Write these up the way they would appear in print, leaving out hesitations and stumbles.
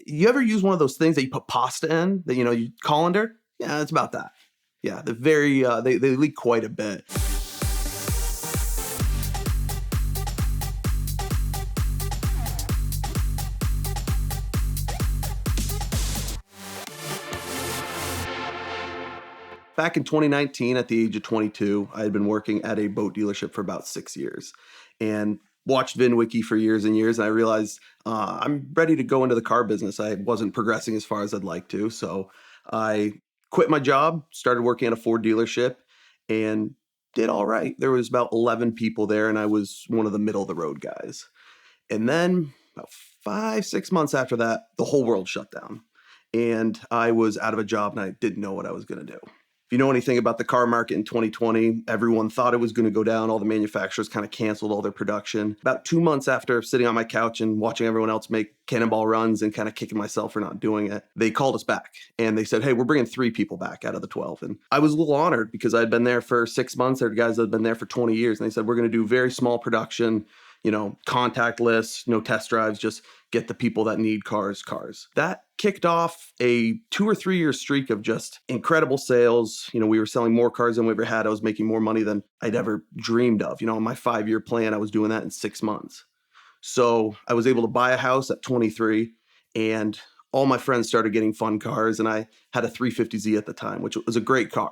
You ever use one of those things that you put pasta in that, you colander? Yeah, it's about that. Yeah, they leak quite a bit. Back in 2019, at the age of 22, I had been working at a boat dealership for about 6 years and watched VINwiki for years and years. And I realized I'm ready to go into the car business. I wasn't progressing as far as I'd like to. So I quit my job, started working at a Ford dealership, and did all right. There was about 11 people there, and I was one of the middle of the road guys. And then about 5, 6 months after that, the whole world shut down. And I was out of a job and I didn't know what I was going to do. If you know anything about the car market in 2020, everyone thought it was going to go down. All the manufacturers kind of canceled all their production. About 2 months after sitting on my couch and watching everyone else make cannonball runs and kind of kicking myself for not doing it, they called us back and they said, hey, we're bringing 3 people back out of the 12. And I was a little honored because I'd been there for 6 months. There were guys that had been there for 20 years. And they said, we're going to do very small production, contactless, no test drives, just get the people that need cars. That kicked off a 2 or 3 year streak of just incredible sales. We were selling more cars than we ever had. I was making more money than I'd ever dreamed of. In my 5-year plan, I was doing that in 6 months. So I was able to buy a house at 23, and all my friends started getting fun cars. And I had a 350Z at the time, which was a great car,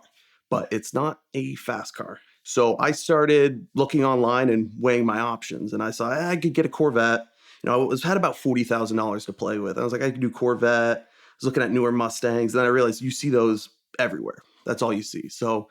but it's not a fast car. So I started looking online and weighing my options, and I saw I could get a Corvette. I had about $40,000 to play with. I was like, I could do Corvette. I was looking at newer Mustangs. Then I realized you see those everywhere. That's all you see. So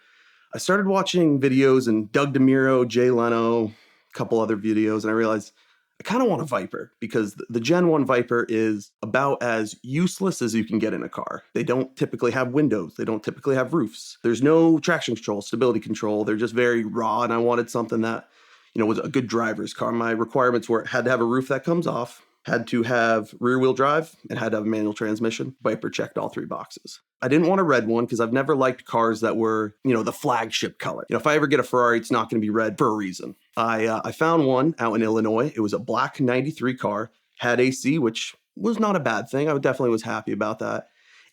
I started watching videos and Doug DeMuro, Jay Leno, a couple other videos, and I realized I kind of want a Viper because the Gen 1 Viper is about as useless as you can get in a car. They don't typically have windows. They don't typically have roofs. There's no traction control, stability control. They're just very raw, and I wanted something that, was a good driver's car. My requirements were it had to have a roof that comes off, had to have rear-wheel drive, and had to have a manual transmission. Viper checked all 3 boxes. I didn't want a red one because I've never liked cars that were, the flagship color. If I ever get a Ferrari, it's not going to be red for a reason. I found one out in Illinois. It was a black 93 car, had AC, which was not a bad thing. I definitely was happy about that.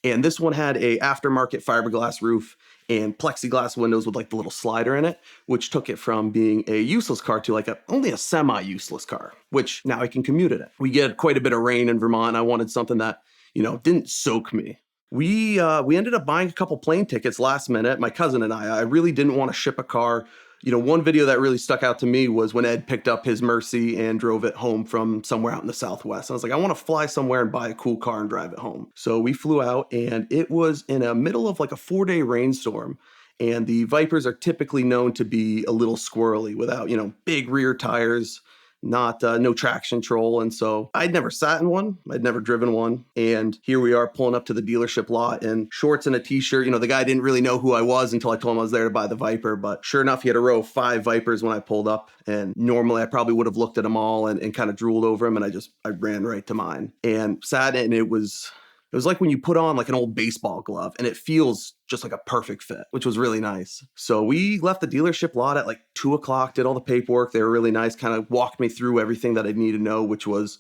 And this one had a aftermarket fiberglass roof and plexiglass windows with like the little slider in it, which took it from being a useless car to like only a semi-useless car, which now I can commute in it. We get quite a bit of rain in Vermont, and I wanted something that, didn't soak me. We ended up buying a couple plane tickets last minute, my cousin and I. I really didn't want to ship a car. One video that really stuck out to me was when Ed picked up his Mercy and drove it home from somewhere out in the Southwest. I was like, I want to fly somewhere and buy a cool car and drive it home. So we flew out, and it was in the middle of like a 4-day rainstorm. And the Vipers are typically known to be a little squirrely without, big rear tires, no traction control. And so I'd never sat in one. I'd never driven one. And here we are pulling up to the dealership lot in shorts and a t-shirt. The guy didn't really know who I was until I told him I was there to buy the Viper. But sure enough, he had a row of 5 Vipers when I pulled up. And normally I probably would have looked at them all and kind of drooled over them. And I ran right to mine and sat in. It was like when you put on like an old baseball glove and it feels just like a perfect fit, which was really nice. So we left the dealership lot at like 2:00, did all the paperwork. They were really nice, kind of walked me through everything that I needed to know, which was,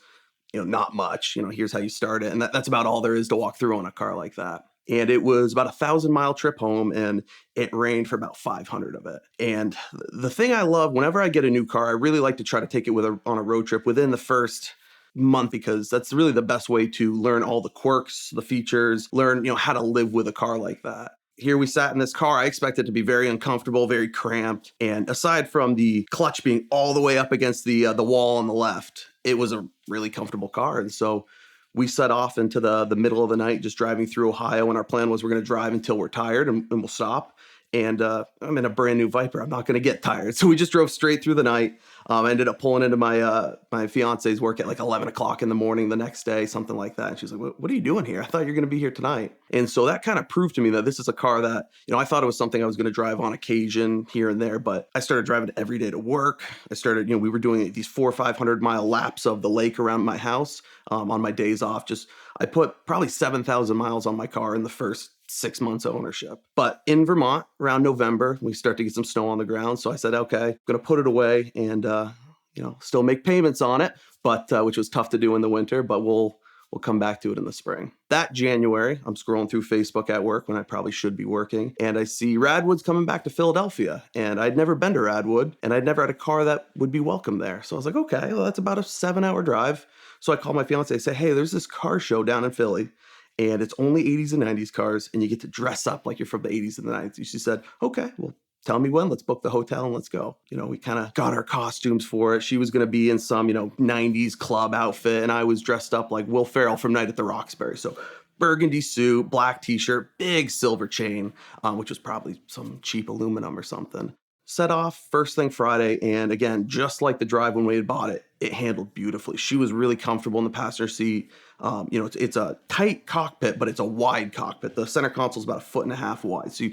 not much. Here's how you start it. And that's about all there is to walk through on a car like that. And it was about a 1,000-mile trip home, and it rained for about 500 of it. And the thing I love, whenever I get a new car, I really like to try to take it on a road trip within the first month, because that's really the best way to learn all the quirks, the features, learn, how to live with a car like that. Here we sat in this car. I expected it to be very uncomfortable, very cramped. And aside from the clutch being all the way up against the wall on the left, it was a really comfortable car. And so we set off into the middle of the night, just driving through Ohio. And our plan was we're going to drive until we're tired and we'll stop. And I'm in a brand new Viper. I'm not going to get tired. So we just drove straight through the night. I ended up pulling into my fiance's work at like 11 o'clock in the morning the next day, something like that. And she's like, what are you doing here? I thought you were going to be here tonight. And so that kind of proved to me that this is a car that, I thought it was something I was going to drive on occasion here and there, but I started driving it every day to work. I started, we were doing these 400 or 500 mile laps of the lake around my house on my days off. I put probably 7,000 miles on my car in the first 6 months of ownership. But in Vermont, around November, we start to get some snow on the ground. So I said, okay, I'm going to put it away and, still make payments on it, but which was tough to do in the winter, but we'll We'll come back to it in the spring. That January, I'm scrolling through Facebook at work when I probably should be working, and I see Radwood's coming back to Philadelphia. And I'd never been to Radwood, and I'd never had a car that would be welcome there. So I was like, okay, well, that's about a 7-hour drive. So I call my fiance, I say, hey, there's this car show down in Philly, and it's only 80s and 90s cars, and you get to dress up like you're from the 80s and the 90s. She said, okay, well, tell me when. Let's book the hotel and let's go. We kind of got our costumes for it. She was going to be in some, 90s club outfit, and I was dressed up like Will Ferrell from Night at the Roxbury. So burgundy suit, black t-shirt, big silver chain, which was probably some cheap aluminum or something. Set off first thing Friday, and again, just like the drive when we had bought it, it handled beautifully. She was really comfortable in the passenger seat. It's a tight cockpit, but it's a wide cockpit. The center console is about 1.5 feet wide, so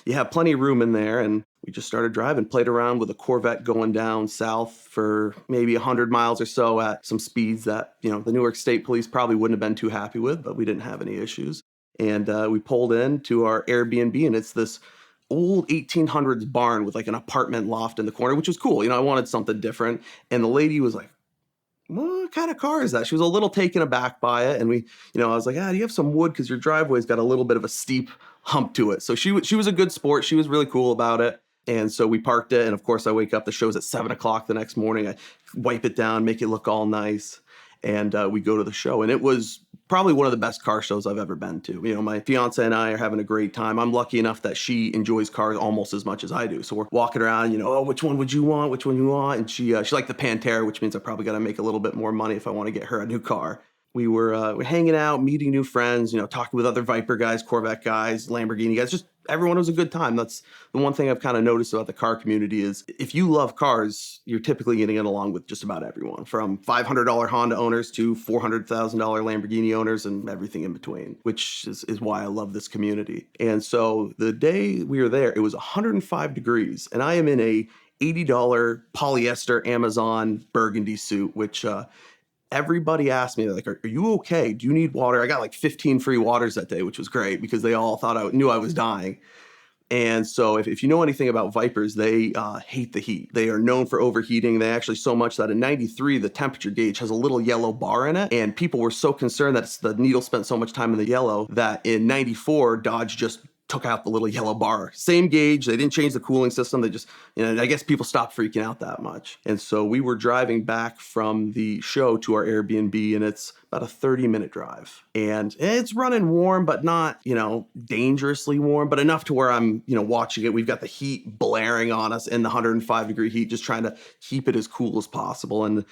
you have plenty of room in there. And we just started driving, played around with a Corvette going down south for maybe 100 miles or so at some speeds that the New York State Police probably wouldn't have been too happy with, but we didn't have any issues. And we pulled in to our Airbnb, and it's this old 1800s barn with like an apartment loft in the corner, which was cool. I wanted something different. And the lady was like, what kind of car is that? She was a little taken aback by it. And I was like, do you have some wood? Because your driveway's got a little bit of a steep hump to it. So she was a good sport. She was really cool about it. And so we parked it. And of course, I wake up, the show's at 7 o'clock the next morning. I wipe it down, make it look all nice. And we go to the show. And it was probably one of the best car shows I've ever been to. My fiance and I are having a great time. I'm lucky enough that she enjoys cars almost as much as I do. So we're walking around, oh, which one would you want? Which one you want? And she liked the Pantera, which means I probably got to make a little bit more money if I want to get her a new car. We were hanging out, meeting new friends, talking with other Viper guys, Corvette guys, Lamborghini guys. Just everyone was a good time. That's the one thing I've kind of noticed about the car community is if you love cars, you're typically going to get along with just about everyone, from $500 Honda owners to $400,000 Lamborghini owners and everything in between, which is why I love this community. And so the day we were there, it was 105 degrees, and I am in a $80 polyester Amazon burgundy suit, which everybody asked me, like, are you okay? Do you need water? I got like 15 free waters that day, which was great because they all thought I knew I was dying. And so if you know anything about Vipers, they hate the heat. They are known for overheating. They actually so much that in 93, the temperature gauge has a little yellow bar in it. And people were so concerned that the needle spent so much time in the yellow that in 94, Dodge just took out the little yellow bar. Same gauge. They didn't change the cooling system. They just, I guess people stopped freaking out that much. And so we were driving back from the show to our Airbnb, and it's about a 30-minute drive. And it's running warm, but not, dangerously warm, but enough to where I'm, watching it. We've got the heat blaring on us in the 105-degree heat, just trying to keep it as cool as possible. And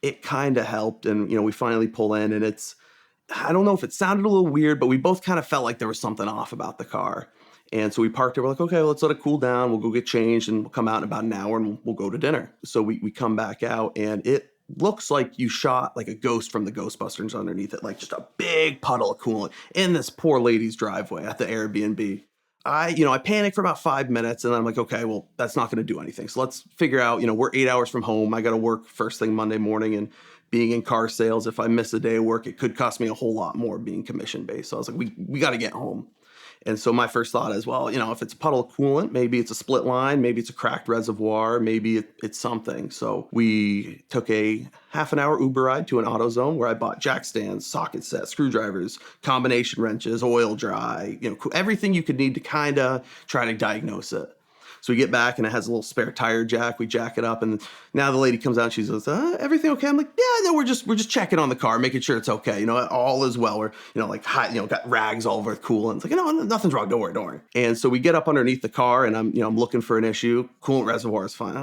it kind of helped. And, we finally pull in, and I don't know if it sounded a little weird, but we both kind of felt like there was something off about the car. And so we parked it. We're like, okay, well, let's let it cool down. We'll go get changed and we'll come out in about an hour and we'll go to dinner. So we come back out, and it looks like you shot like a ghost from the Ghostbusters underneath it, like just a big puddle of coolant in this poor lady's driveway at the Airbnb. I panicked for about 5 minutes, and then I'm like, okay, well, that's not going to do anything. So let's figure out, we're 8 hours from home. I got to work first thing Monday morning, and being in car sales, if I miss a day of work, it could cost me a whole lot more being commission based. So I was like, we got to get home. And so my first thought is, well, if it's a puddle of coolant, maybe it's a split line, maybe it's a cracked reservoir, maybe it's something. So we took a half-an-hour Uber ride to an AutoZone where I bought jack stands, socket sets, screwdrivers, combination wrenches, oil dry, everything you could need to kind of try to diagnose it. So we get back, and it has a little spare tire jack. We jack it up, and now the lady comes out and she says, everything okay? I'm like, yeah, no, we're just checking on the car, making sure it's okay. All is well. We're, got rags all over the coolant. It's like, no, nothing's wrong. Don't worry. And so we get up underneath the car, and I'm looking for an issue. Coolant reservoir is fine.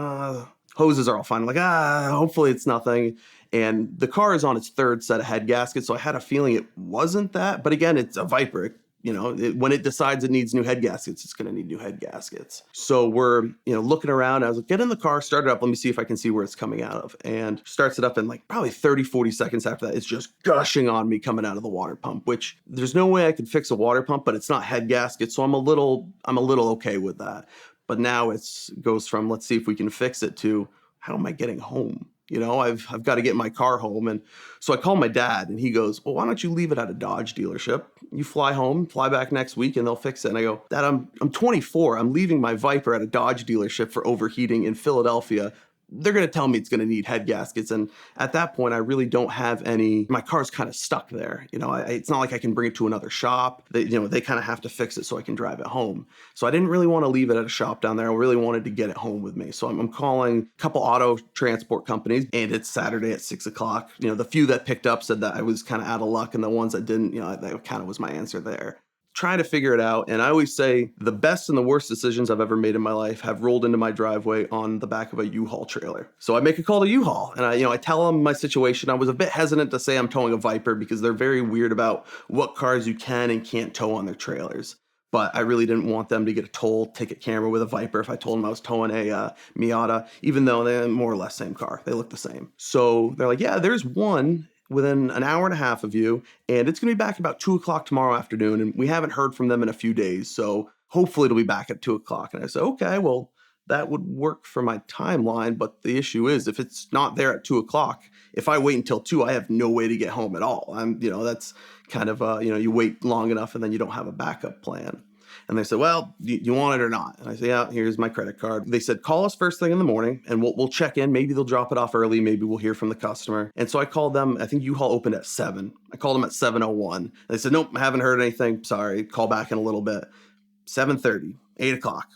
Hoses are all fine. I'm like, hopefully it's nothing. And the car is on its third set of head gaskets, so I had a feeling it wasn't that. But again, it's a Viper. When it decides it needs new head gaskets, it's going to need new head gaskets. So we're, looking around. I was like, get in the car, start it up. Let me see if I can see where it's coming out of. And starts it up, in like probably 30, 40 seconds after that, it's just gushing on me coming out of the water pump, which there's no way I could fix a water pump, but it's not head gaskets. So I'm a little okay with that. But now it goes from, let's see if we can fix it, to how am I getting home? I've got to get my car home. And so I call my dad, and he goes, well, why don't you leave it at a Dodge dealership? You fly home, fly back next week, and they'll fix it. And I go, Dad, I'm 24. I'm leaving my Viper at a Dodge dealership for overheating in Philadelphia. they're going to tell me it's going to need head gaskets. And at that point, I really don't have any. My car's kind of stuck there. It's not like I can bring it to another shop. They kind of have to fix it so I can drive it home. So I didn't really want to leave it at a shop down there. I really wanted to get it home with me. So I'm calling a couple auto transport companies, and it's Saturday at 6 o'clock. The few that picked up said that I was kind of out of luck, and the ones that didn't, that kind of was my answer there. Trying to figure it out. And I always say the best and the worst decisions I've ever made in my life have rolled into my driveway on the back of a U-Haul trailer. So I make a call to U-Haul, and I tell them my situation. I was a bit hesitant to say I'm towing a Viper because they're very weird about what cars you can and can't tow on their trailers. But I really didn't want them to get a toll ticket camera with a Viper if I told them I was towing a Miata, even though they're more or less same car. They look the same. So they're like, yeah, there's one within an hour and a half of you, and it's going to be back about 2 o'clock tomorrow afternoon, and we haven't heard from them in a few days, so hopefully it'll be back at 2 o'clock. And I said, okay, well, that would work for my timeline, but the issue is if it's not there at 2 o'clock, if I wait until 2, I have no way to get home at all. That's kind of, you wait long enough and then you don't have a backup plan. And they said, well, you want it or not? And I said, yeah, here's my credit card. They said, call us first thing in the morning and we'll check in. Maybe they'll drop it off early. Maybe we'll hear from the customer. And so I called them. I think U-Haul opened at 7. I called them at 7:01. They said, nope, I haven't heard anything. Sorry, call back in a little bit. 7:30, 8 o'clock.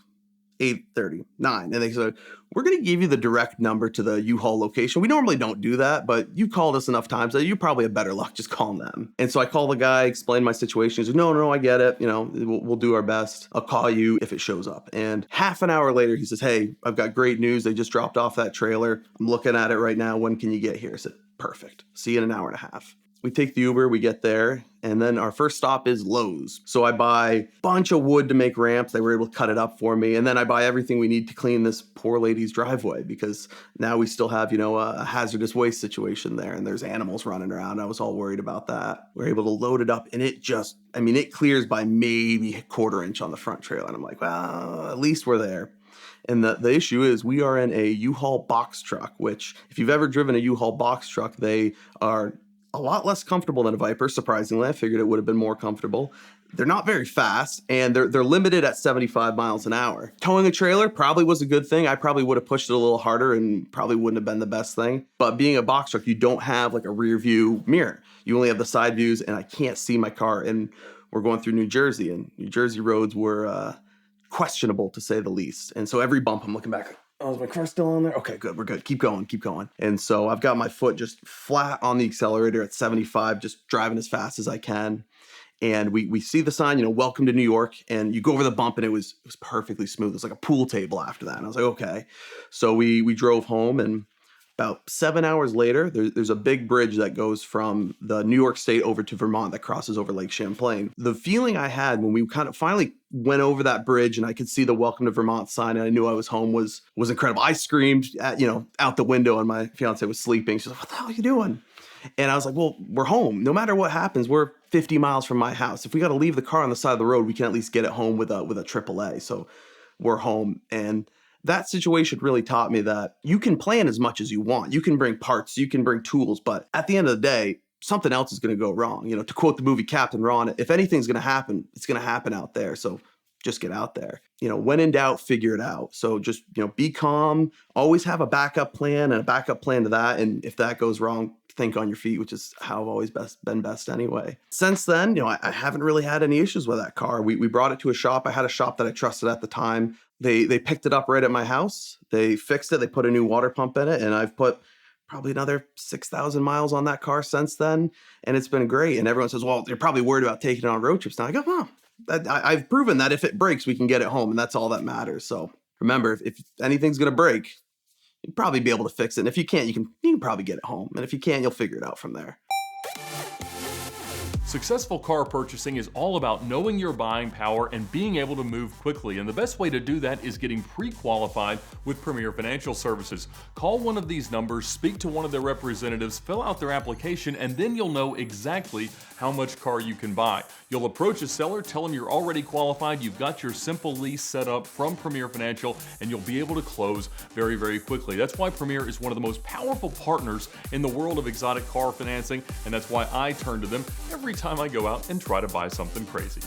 8:30, 9. And they said, we're going to give you the direct number to the U-Haul location. We normally don't do that, but you called us enough times that you probably have better luck just calling them. And so I called the guy, explained my situation. He said, no, I get it. We'll do our best. I'll call you if it shows up. And half an hour later, he says, hey, I've got great news. They just dropped off that trailer. I'm looking at it right now. When can you get here? I said, perfect. See you in an hour and a half. We take the Uber, we get there, and then our first stop is Lowe's. So I buy a bunch of wood to make ramps. They were able to cut it up for me. And then I buy everything we need to clean this poor lady's driveway because now we still have, a hazardous waste situation there and there's animals running around. I was all worried about that. We're able to load it up and it clears by maybe a quarter inch on the front trailer. And I'm like, well, at least we're there. And the issue is we are in a U-Haul box truck, which if you've ever driven a U-Haul box truck, they are a lot less comfortable than a Viper, surprisingly. I figured it would have been more comfortable. They're not very fast, and they're limited at 75 miles an hour. Towing a trailer probably was a good thing. I probably would have pushed it a little harder and probably wouldn't have been the best thing. But being a box truck, you don't have like a rear view mirror. You only have the side views, and I can't see my car. And we're going through New Jersey, and New Jersey roads were questionable, to say the least. And so every bump, I'm looking back, oh, is my car still on there? Okay, good. We're good. Keep going. And so I've got my foot just flat on the accelerator at 75, just driving as fast as I can. And we see the sign, welcome to New York. And you go over the bump and it was perfectly smooth. It was like a pool table after that. And I was like, okay. So we drove home, and about 7 hours later, there's a big bridge that goes from the New York State over to Vermont that crosses over Lake Champlain. The feeling I had when we kind of finally went over that bridge and I could see the welcome to Vermont sign and I knew I was home was incredible. I screamed out the window, and my fiance was sleeping. She's like, what the hell are you doing? And I was like, well, we're home. No matter what happens, we're 50 miles from my house. If we got to leave the car on the side of the road, we can at least get it home with a AAA. So we're home. And that situation really taught me that you can plan as much as you want. You can bring parts, you can bring tools, but at the end of the day, something else is going to go wrong. To quote the movie Captain Ron, if anything's going to happen, it's going to happen out there. So just get out there. When in doubt, figure it out. So just, be calm, always have a backup plan and a backup plan to that. And if that goes wrong, think on your feet, which is how I've always been best anyway. Since then, I haven't really had any issues with that car. We brought it to a shop. I had a shop that I trusted at the time. They picked it up right at my house. They fixed it. They put a new water pump in it, and I've put probably another 6,000 miles on that car since then, and it's been great. And everyone says, well, you're probably worried about taking it on road trips now. I go, well, I've proven that if it breaks, we can get it home, and that's all that matters. So remember, if anything's going to break, you'll probably be able to fix it. And if you can't, you can probably get it home. And if you can, you'll figure it out from there. Successful car purchasing is all about knowing your buying power and being able to move quickly. And the best way to do that is getting pre-qualified with Premier Financial Services. Call one of these numbers, speak to one of their representatives, fill out their application, and then you'll know exactly how much car you can buy. You'll approach a seller, tell them you're already qualified, you've got your simple lease set up from Premier Financial, and you'll be able to close very, very quickly. That's why Premier is one of the most powerful partners in the world of exotic car financing, and that's why I turn to them every time I go out and try to buy something crazy.